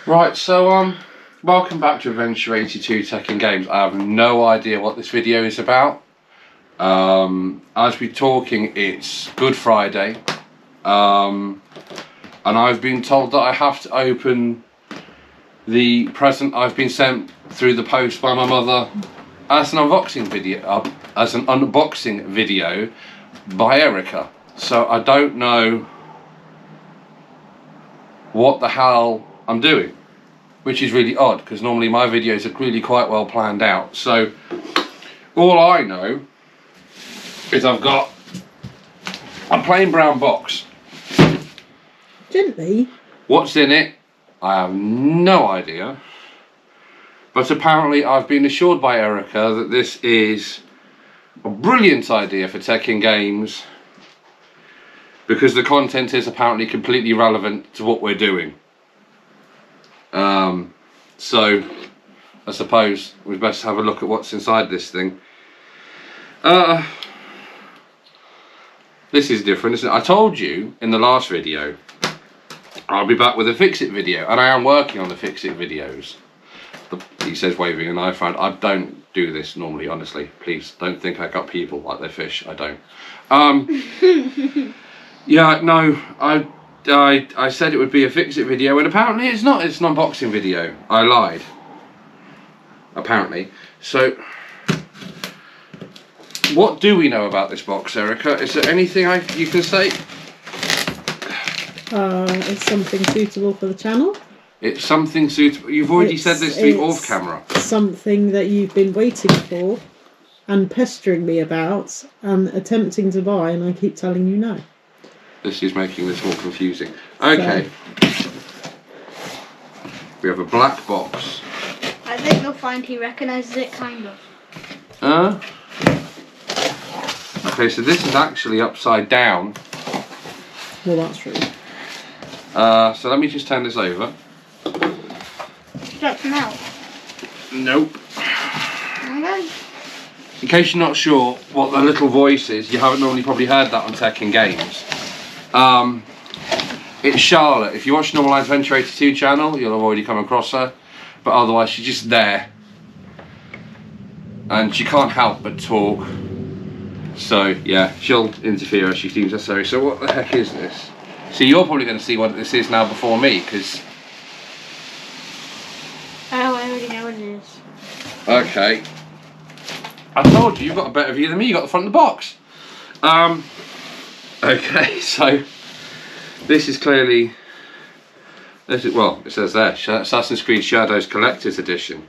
Right, so welcome back to Adventure 82 Tech and Games. I have no idea what this video is about. As we're talking, it's Good Friday, and I've been told that I have to open the present I've been sent through the post by my mother as an unboxing video, by Erica. So I don't know what the hell I'm doing, which is really odd because normally my videos are really quite well planned out. So all I know is I've got a plain brown box. Gently. What's in it? I have no idea. But apparently I've been assured by Erica that this is a brilliant idea for Tech and Games because the content is apparently completely relevant to what we're doing. So I suppose we'd best have a look at what's inside this thing. This is different, isn't it? I told you in the last video I'll be back with a Fix-It video, and I am working on the Fix-It videos. He says waving an iPhone. I don't do this normally, honestly. Please don't think I got people like they're fish. I don't. Yeah, no, I said it would be a Fix-It video, and apparently it's not. It's an unboxing video. I lied. Apparently. So, what do we know about this box, Erica? Is there anything you can say? It's something suitable for the channel. It's something suitable. You've already said this to me off camera. Something that you've been waiting for and pestering me about and attempting to buy, and I keep telling you no. This is making this more confusing. Okay. So. We have a black box. I think you'll find he recognises it, kind of. Okay, so this is actually upside down. Well, that's true. So let me just turn this over. Stretch them out. Nope. Okay. In case you're not sure what the little voice is, you haven't normally probably heard that on Tech and Games. It's Charlotte. If you watch Normal Adventure 82 channel, you'll have already come across her. But otherwise, she's just there. And she can't help but talk. So, yeah, she'll interfere as she deems necessary. So what the heck is this? See, you're probably going to see what this is now before me, because... Oh, I already know what it is. Okay. I told you, you've got a better view than me. You got the front of the box. Okay, so this is clearly, well, it says there, Assassin's Creed Shadows Collector's Edition.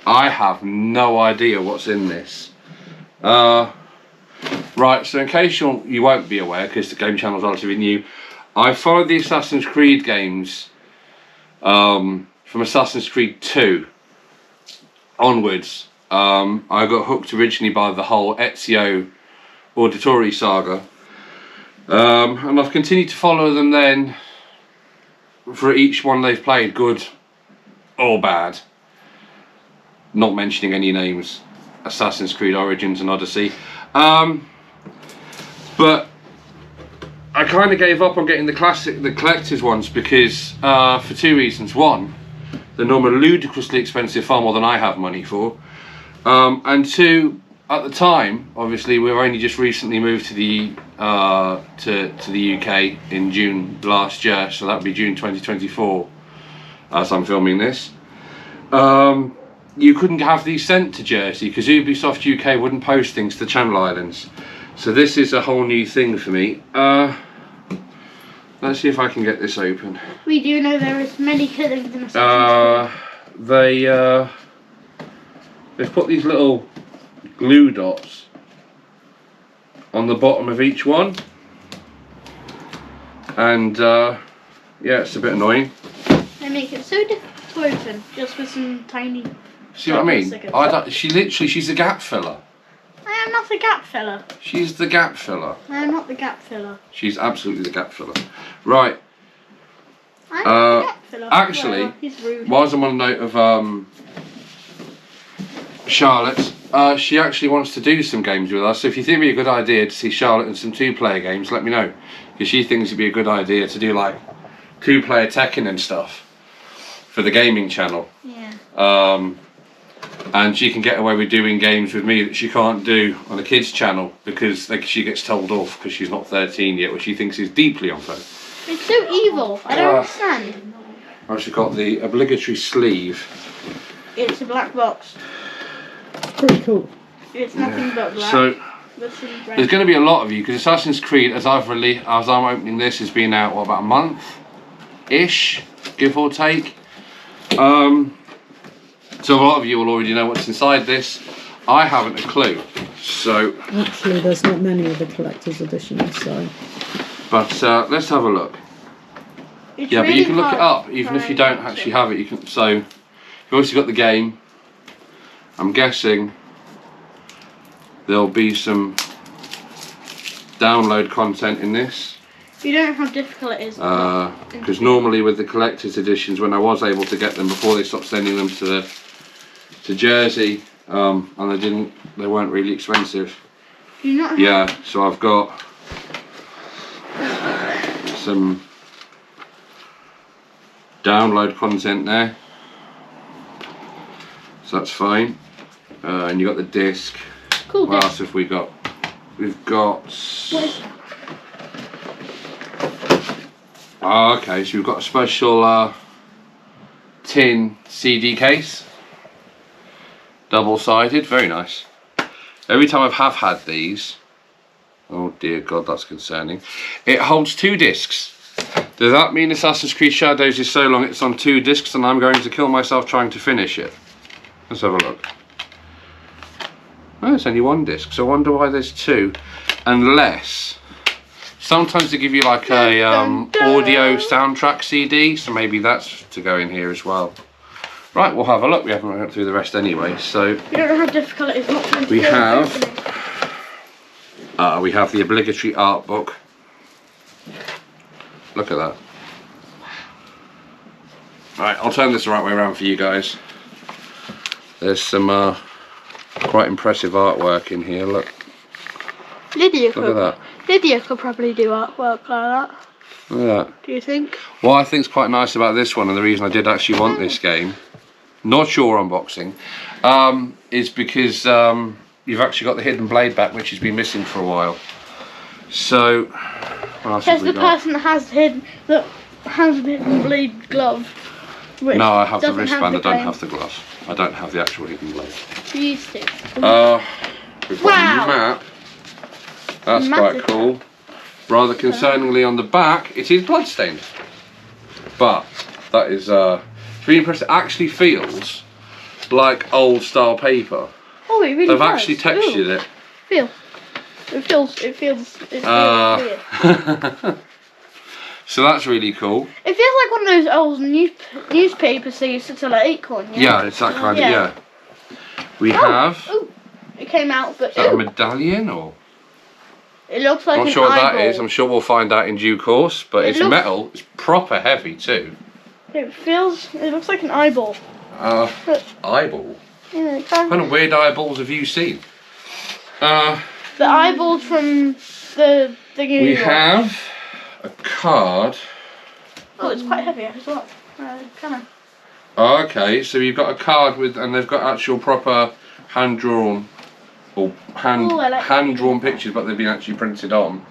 I have no idea what's in this. Right, so in case you won't be aware, because the game channel is relatively new, I followed the Assassin's Creed games from Assassin's Creed 2 onwards. I got hooked originally by the whole Ezio Auditore saga. And I've continued to follow them then for each one they've played, good or bad. Not mentioning any names, Assassin's Creed Origins and Odyssey. But I kind of gave up on getting the collector's ones because for two reasons. One, they're normally ludicrously expensive, far more than I have money for. And two, at the time, obviously, we've only just recently moved to the UK in June last year, so that would be June 2024 as I'm filming this. You couldn't have these sent to Jersey because Ubisoft UK wouldn't post things to the Channel Islands. So this is a whole new thing for me. Let's see if I can get this open. We do know there is many killings in Assassin's Creed. They've put these little glue dots on the bottom of each one, and yeah, it's a bit annoying. They make it so difficult to open just with some tiny... See what I mean? She's a gap filler. I am not a gap filler. She's the gap filler. I am not the gap filler. She's absolutely the gap filler. Right. I'm not the gap filler. Actually, well, he's rude. whilst I'm on the note of Charlotte, she actually wants to do some games with us. So if you think it'd be a good idea to see Charlotte in some two-player games, let me know. Because she thinks it'd be a good idea to do like two-player Tekken and stuff. for the gaming channel. Yeah. And she can get away with doing games with me that she can't do on a kids channel because she gets told off because she's not 13 yet, which she thinks is deeply unfair. It's so evil. I don't understand. I've actually got the obligatory sleeve. It's a black box. Pretty cool. It's nothing but black. So with some red. there's going to be a lot of you because Assassin's Creed, as I'm opening this, has been out about a month-ish, give or take. So a lot of you will already know what's inside this. I haven't a clue. So, Actually, there's not many of the collector's editions, so. but let's have a look. It's Yeah, but really you can look it hard up even if you trying don't to- actually have it. You can. So you've also got the game. I'm guessing there'll be some download content in this. You don't know how difficult it is. Because normally with the collector's editions, when I was able to get them before they stopped sending them to Jersey, and they weren't really expensive. Do you not have Yeah, so I've got some download content there, so that's fine. And you got the disc. cool What disc. else have we got? We've got. What is that? Oh, okay, so we've got a special tin CD case, double-sided, very nice. Every time I have had these, oh dear God, that's concerning. It holds 2 discs. Does that mean Assassin's Creed Shadows is so long it's on 2 discs and I'm going to kill myself trying to finish it? Let's have a look. Oh, it's only 1 disc, so I wonder why there's 2. Unless sometimes they give you like a audio soundtrack CD, so maybe that's to go in here as well. Right, we'll have a look. We haven't gone through the rest anyway. So You don't know how difficult it is. Not trying to We do it have- opening. we have the obligatory art book. Look at that. Right, I'll turn this the right way around for you guys. There's some quite impressive artwork in here. Look Lydia at that. Lydia could probably do artwork like that. Look at that. Do you think? What I think's quite nice about this one, and the reason I did actually want this game, not your unboxing, is because you've actually got the hidden blade back, which has been missing for a while. So, what else have Says we the got? person that has the hidden blade glove. Which No, I have the doesn't wristband. I the don't claim. have the glove. I don't have the actual hidden blade. You used to. We've got Wow. a map. That's Massive quite cool. Rather concerningly, on the back, it is bloodstained. But that is really impressive. It actually feels like old style paper. Oh, it really They've does. actually textured it. Feel. It feels weird. So that's really cool. It feels like one of those old newspapers they used to sell at Acorn. Yeah, it's that kind of, yeah. We Oh, have, oh, it came out, but is that a ooh, medallion or? it looks like Not an sure what eyeball. that is. I'm sure we'll find out in due course. But It it's looks- metal. It's proper heavy too. It looks like an eyeball. Eyeball. Yeah, What kind of weird eyeballs have you seen? the eyeballs from the thingy. We have a card. Oh, it's quite heavy as well. Kind of. Okay, so you've got a card with, and they've got actual proper hand drawn or hand Ooh, I like hand drawn pictures, but they've been actually printed on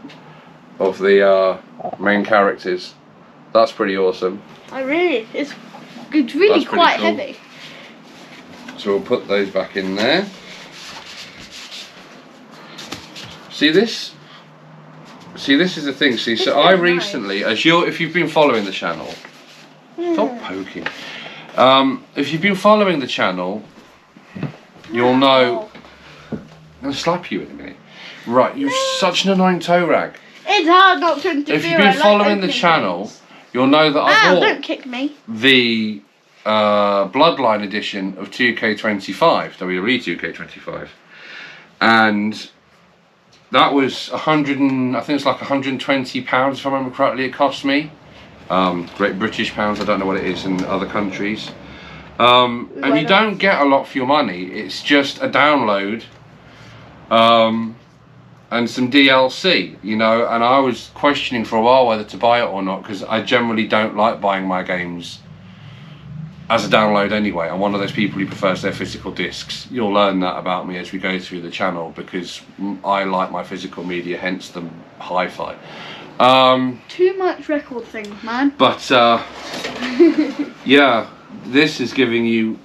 of the main characters. That's pretty awesome. It's really That's pretty quite cool. heavy. So we'll put those back in there. See this? See, this is the thing. See, This so I is nice. recently, if you've been following the channel, stop poking. If you've been following the channel, you'll know. I'm gonna slap you in a minute. Right, you're such an annoying toe rag. It's hard not to interfere. If you've I been like following the opening channel, things. you'll know that I Ow, bought don't kick me. the Bloodline edition of 2K25, WWE 2K25, and that was I think it's like £120 if I remember correctly. It cost me Great British pounds. I don't know what it is in other countries, and you don't get a lot for your money. It's just a download and some DLC, you know. And I was questioning for a while whether to buy it or not because I generally don't like buying my games as a download anyway. I'm one of those people who prefers their physical discs. You'll learn that about me as we go through the channel, because I like my physical media, hence the hi-fi. Too much record things, man. But yeah, this is giving you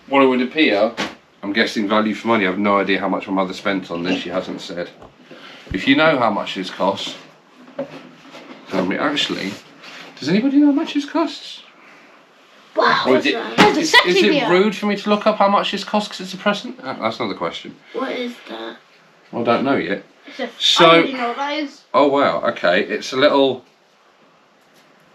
what it would appear, I'm guessing, value for money. I have no idea how much my mother spent on this. She hasn't said. If you know how much this costs, tell me. Actually, does anybody know how much this costs? Wow. Or is There's a is sexy it video. rude for me to look up how much this costs because it's a present? That's another question. What is that? I don't know yet. I So, already know what that is. oh wow, okay. It's a little,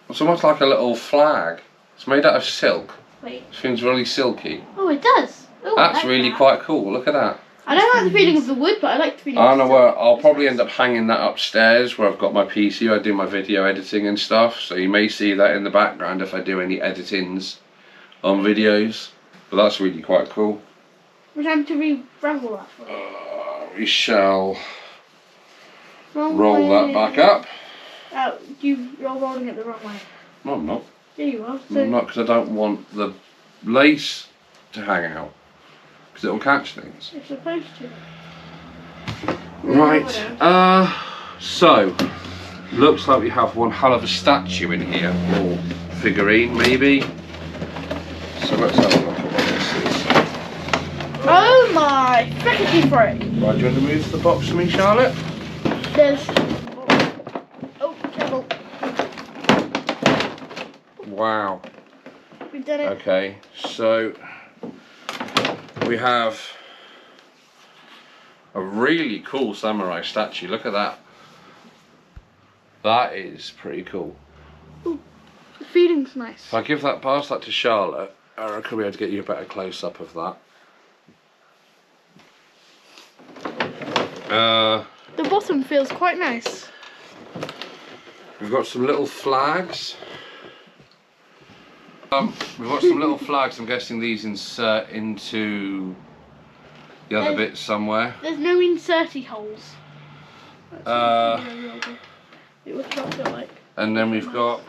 it's almost like a little flag. It's made out of silk. Wait. It feels really silky. Oh, it does. Oh, I That's like really that. quite cool. Look at that. I don't like the feeling of the wood, but I like the feeling I of don't know the where, I'll probably end up hanging that upstairs where I've got my PC. I do my video editing and stuff, so you may see that in the background if I do any editings on videos. But that's really quite cool. We're trying to re-ravel that for you. We shall Wrong roll that way. back up. Oh, you're rolling it the wrong way. No, I'm not. There you are. So, Not because I don't want the lace to hang out, because it'll catch things. you're supposed to. Right, so, looks like we have one hell of a statue in here, or figurine maybe. So let's have a look at what this is. Oh my frickety frick! Right, do you want to move the box for me, Charlotte? There's. Oh, careful. Wow. We've done it. Okay, so we have a really cool samurai statue. Look at that. That is pretty cool. The feeling's nice. If I give that, pass that to Charlotte, I reckon we'll be able to get you a better close up of that. The bottom feels quite nice. We've got some little flags. We've got some little flags. I'm guessing these insert into the other bits somewhere. There's no inserty holes. Uh, It was not feel like. and then we've got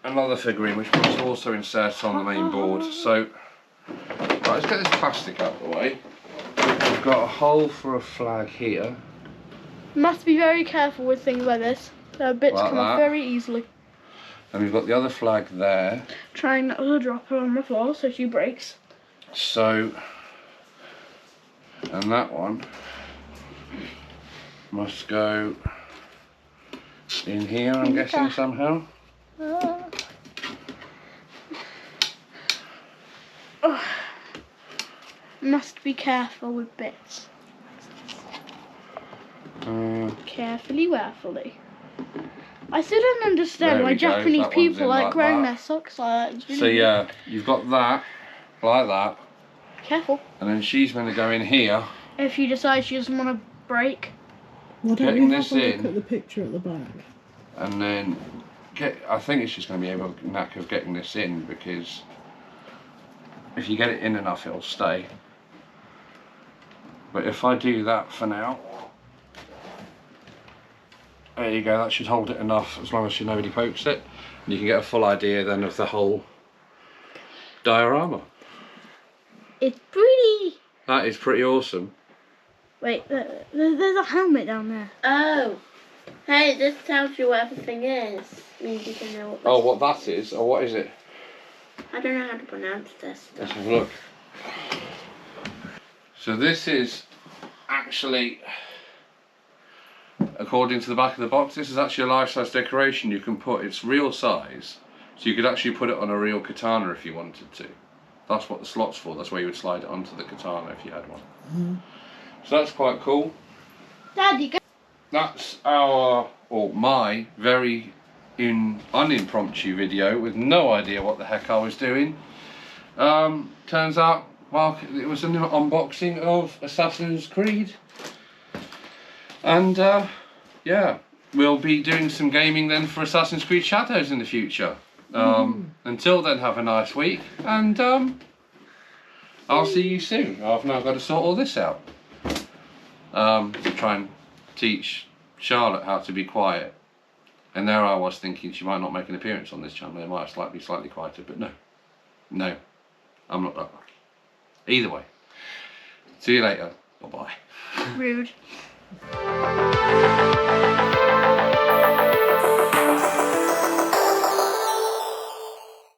another figurine which was also inserted on the main board. So, right, let's get this plastic out of the way. We've got a hole for a flag here. Must be very careful with things like this. There are bits Like come off that. very easily. And we've got the other flag there. Trying not to drop her on the floor so she breaks. So, and that one must go in here, I'm guessing, somehow. Must be careful with bits. Carefully, warefully. I still don't understand There why we go, Japanese that one's people in like like wearing that. their socks like that. It's really So yeah, you've got that, like that, careful. and then she's going to go in here. If she decides she doesn't want to break. Why don't Getting we have this a look in. at the picture at the back? And then I think it's just going to be able to knack of getting this in, because if you get it in enough it'll stay. But if I do that for now, there you go, that should hold it enough as long as nobody pokes it, and you can get a full idea then of the whole diorama. It's pretty. That is pretty awesome. Wait, there's a helmet down there. Oh. Hey, this tells you what everything is. Means you can know what. Oh, what that is? Or what is it? I don't know how to pronounce this Let's stuff. have a look. So this is actually, according to the back of the box, this is actually a life-size decoration you can put. It's real size, so you could actually put it on a real katana if you wanted to. That's what the slot's for. That's where you would slide it onto the katana if you had one. So that's quite cool. Daddy, go. That's my very unimpromptu video with no idea what the heck I was doing. Turns out, well, it was an unboxing of Assassin's Creed. And yeah, we'll be doing some gaming then for Assassin's Creed Shadows in the future. Until then, have a nice week, and I'll see you soon. I've now got to sort all this out. Try and teach Charlotte how to be quiet. And there I was thinking she might not make an appearance on this channel. It might be slightly quieter, but no. I'm not that one. Either way. See you later. Bye bye. Rude.